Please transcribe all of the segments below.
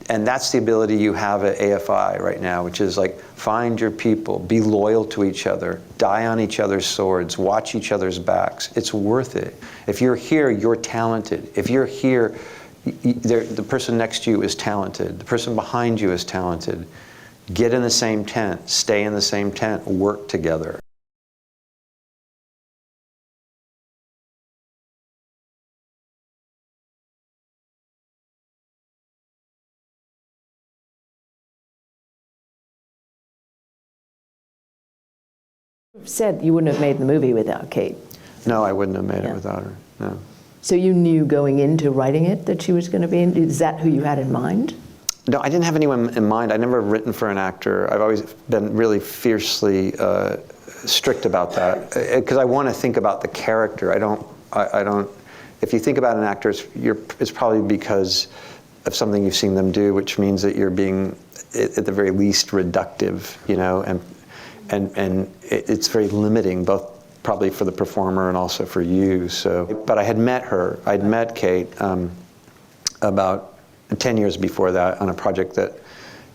and that's the ability you have at AFI right now, which is like, find your people, be loyal to each other, die on each other's swords, watch each other's backs. It's worth it. If you're here, you're talented. If you're here, the person next to you is talented. The person behind you is talented. Get in the same tent, stay in the same tent, work together. You said you wouldn't have made the movie without Kate. No, I wouldn't have made it without her, no. So you knew going into writing it that she was going to be in? Is that who you had in mind? No, I didn't have anyone in mind. I'd never written for an actor. I've always been really fiercely strict about that, because I want to think about the character. I don't, if you think about an actor, it's probably because of something you've seen them do, which means that you're being, at the very least, reductive, you know, and it's very limiting, both probably for the performer and also for you. So, but I had met her. I'd met Kate about 10 years before that on a project that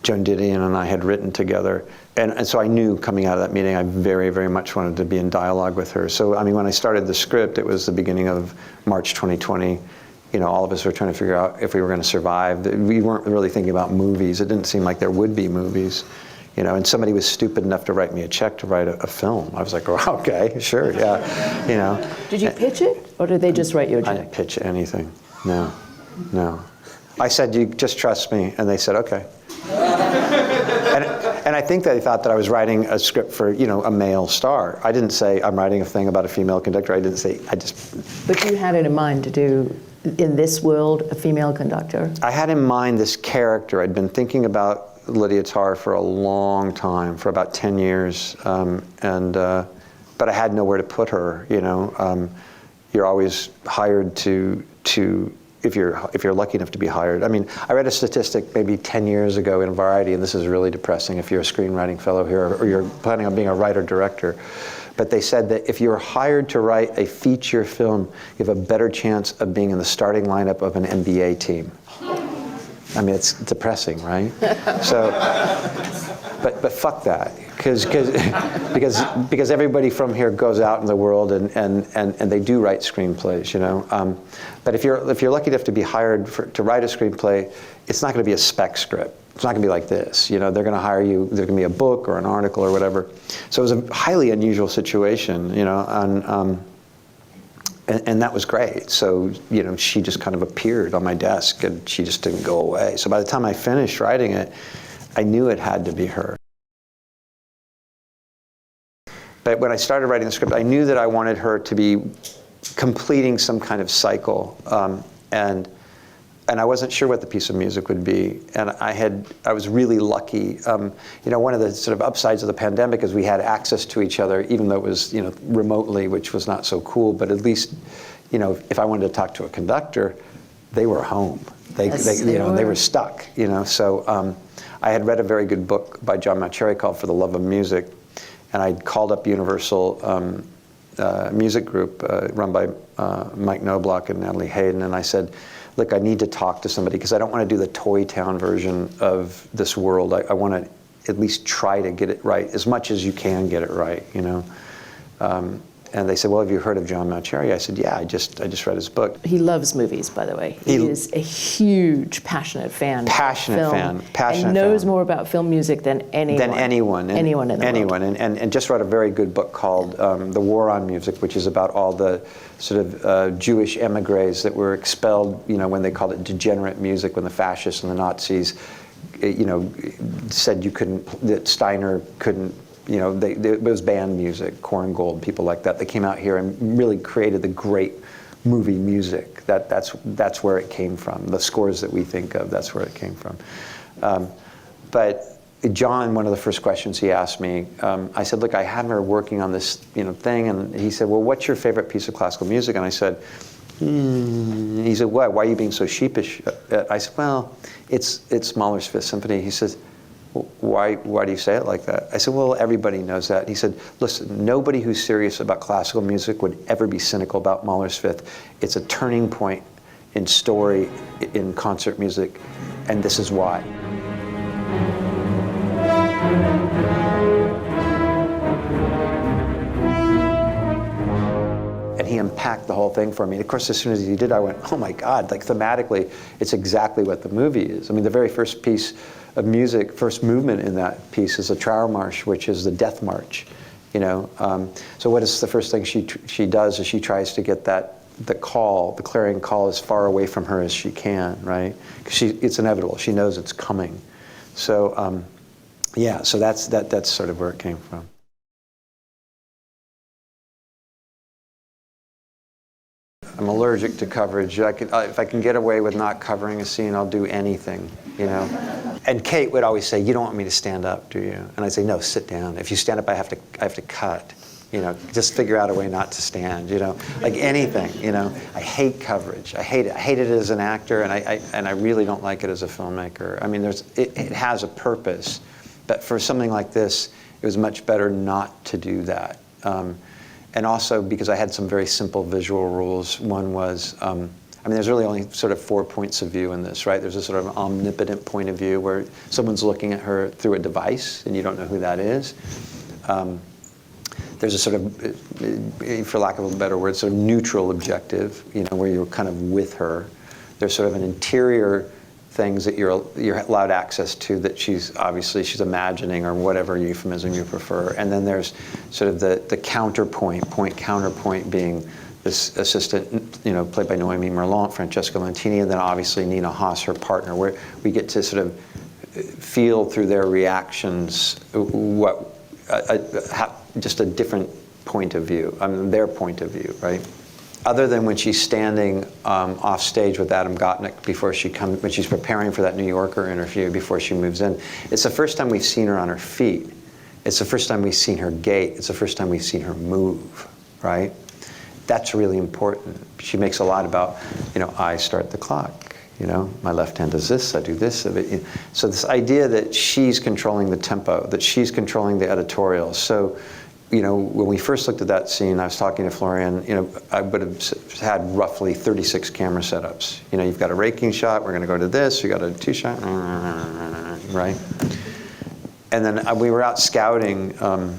Joan Didion and I had written together. And so I knew coming out of that meeting, I very, very much wanted to be in dialogue with her. So, I mean, when I started the script, it was the beginning of March 2020. You know, all of us were trying to figure out if we were going to survive. We weren't really thinking about movies. It didn't seem like there would be movies. You know, and somebody was stupid enough to write me a check to write a film. I was like, oh, okay, sure, yeah, you know. Did you pitch it, or did they just write you a check? I didn't pitch anything, no, no. I said, you just trust me, and they said, okay. And I think they thought that I was writing a script for, you know, a male star. I didn't say, I'm writing a thing about a female conductor. I didn't say, I just... But you had it in mind to do, in this world, a female conductor? I had in mind this character. I'd been thinking about Lydia Tarr for a long time, for about 10 years, but I had nowhere to put her, you know. You're always hired to if you're lucky enough to be hired. I mean, I read a statistic maybe 10 years ago in Variety, and this is really depressing if you're a screenwriting fellow here or you're planning on being a writer-director. But they said that if you're hired to write a feature film, you have a better chance of being in the starting lineup of an NBA team. I mean, it's depressing, right? So, but fuck that, because everybody from here goes out in the world and they do write screenplays, you know. But if you're lucky enough to be hired to write a screenplay, it's not going to be a spec script. It's not going to be like this, you know. They're going to hire you. There's going to be a book or an article or whatever. So it was a highly unusual situation, you know. And that was great. So, you know, she just kind of appeared on my desk and she just didn't go away. So by the time I finished writing it, I knew it had to be her. But when I started writing the script, I knew that I wanted her to be completing some kind of cycle. And I wasn't sure what the piece of music would be. And I was really lucky. You know, one of the sort of upsides of the pandemic is we had access to each other, even though it was, you know, remotely, which was not so cool. But at least, you know, if I wanted to talk to a conductor, they were home. They were stuck, you know. So I had read a very good book by John Mauceri called For the Love of Music. And I called up Universal Music Group, run by Mike Knobloch and Natalie Hayden, and I said, look, I need to talk to somebody because I don't want to do the Toy Town version of this world. I want to at least try to get it right as much as you can get it right, you know. And they said, well, have you heard of John Mauceri? I said, yeah, I just read his book. He loves movies, by the way. He is a huge, passionate fan. Passionate fan. And knows more about film music than anyone. Than anyone. Anyone in the world. And just wrote a very good book called The War on Music, which is about all the sort of Jewish emigres that were expelled, you know, when they called it degenerate music, when the fascists and the Nazis, you know, said that Steiner couldn't, you know, it was band music, Korngold, people like that. They came out here and really created the great movie music. That's where it came from. The scores that we think of, that's where it came from. But John, one of the first questions he asked me, I said, look, I have her working on this, you know, thing, and he said, well, what's your favorite piece of classical music? And I said, He said, why are you being so sheepish? I said, well, it's Mahler's Fifth Symphony. He says, why do you say it like that? I said, well, everybody knows that. He said, listen, nobody who's serious about classical music would ever be cynical about Mahler's Fifth. It's a turning point in story, in concert music, and this is why. And he unpacked the whole thing for me. And of course, as soon as he did, I went, oh my God, like thematically, it's exactly what the movie is. I mean, the very first piece of music, first movement in that piece is a Trauermarsch, which is the death march, you know. So what is the first thing she does is she tries to get the clarion call as far away from her as she can, right? Because it's inevitable. She knows it's coming. So yeah, so that's sort of where it came from. I'm allergic to coverage. If I can get away with not covering a scene, I'll do anything, you know. And Kate would always say, "You don't want me to stand up, do you?" And I'd say, "No, sit down. If you stand up, I have to cut. You know, just figure out a way not to stand. You know, like anything. You know, I hate coverage. I hate it. I hate it as an actor, and I really don't like it as a filmmaker. I mean, it has a purpose, but for something like this, it was much better not to do that." And also because I had some very simple visual rules. One was, I mean, there's really only sort of 4 points of view in this, right? There's a sort of omnipotent point of view where someone's looking at her through a device and you don't know who that is. There's a sort of, for lack of a better word, sort of neutral objective, you know, where you're kind of with her. There's sort of an interior things that you're allowed access to that she's imagining, or whatever euphemism you prefer. And then there's sort of the counterpoint being this assistant, you know, played by Noémie Merlant, Francesca Lentini, and then obviously Nina Haas, her partner, where we get to sort of feel through their reactions just a different point of view, their point of view, right? Other than when she's standing off stage with Adam Gopnik when she's preparing for that New Yorker interview before she moves in. It's the first time we've seen her on her feet. It's the first time we've seen her gait. It's the first time we've seen her move, right? That's really important. She makes a lot about, you know, I start the clock, you know, my left hand does this, I do this. So this idea that she's controlling the tempo, that she's controlling the editorial. So, you know, when we first looked at that scene, I was talking to Florian, you know, I would have had roughly 36 camera setups. You know, you've got a raking shot, we're going to go to this, you got a two shot, right? And then we were out scouting, and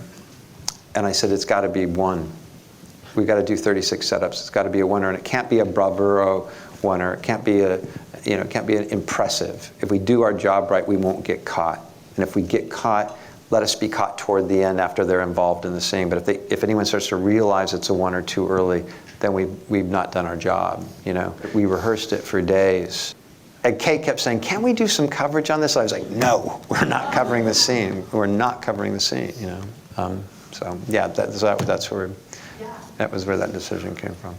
I said, it's got to be one. We've got to do 36 setups. It's got to be a winner, and it can't be a bravuro winner. It can't be it can't be an impressive. If we do our job right, we won't get caught. And if we get caught, let us be caught toward the end after they're involved in the scene. But if anyone starts to realize it's a one or too early, then we've not done our job, you know. We rehearsed it for days. And Kate kept saying, can we do some coverage on this? I was like, no, we're not covering the scene. We're not covering the scene, you know. So yeah, that was where that decision came from.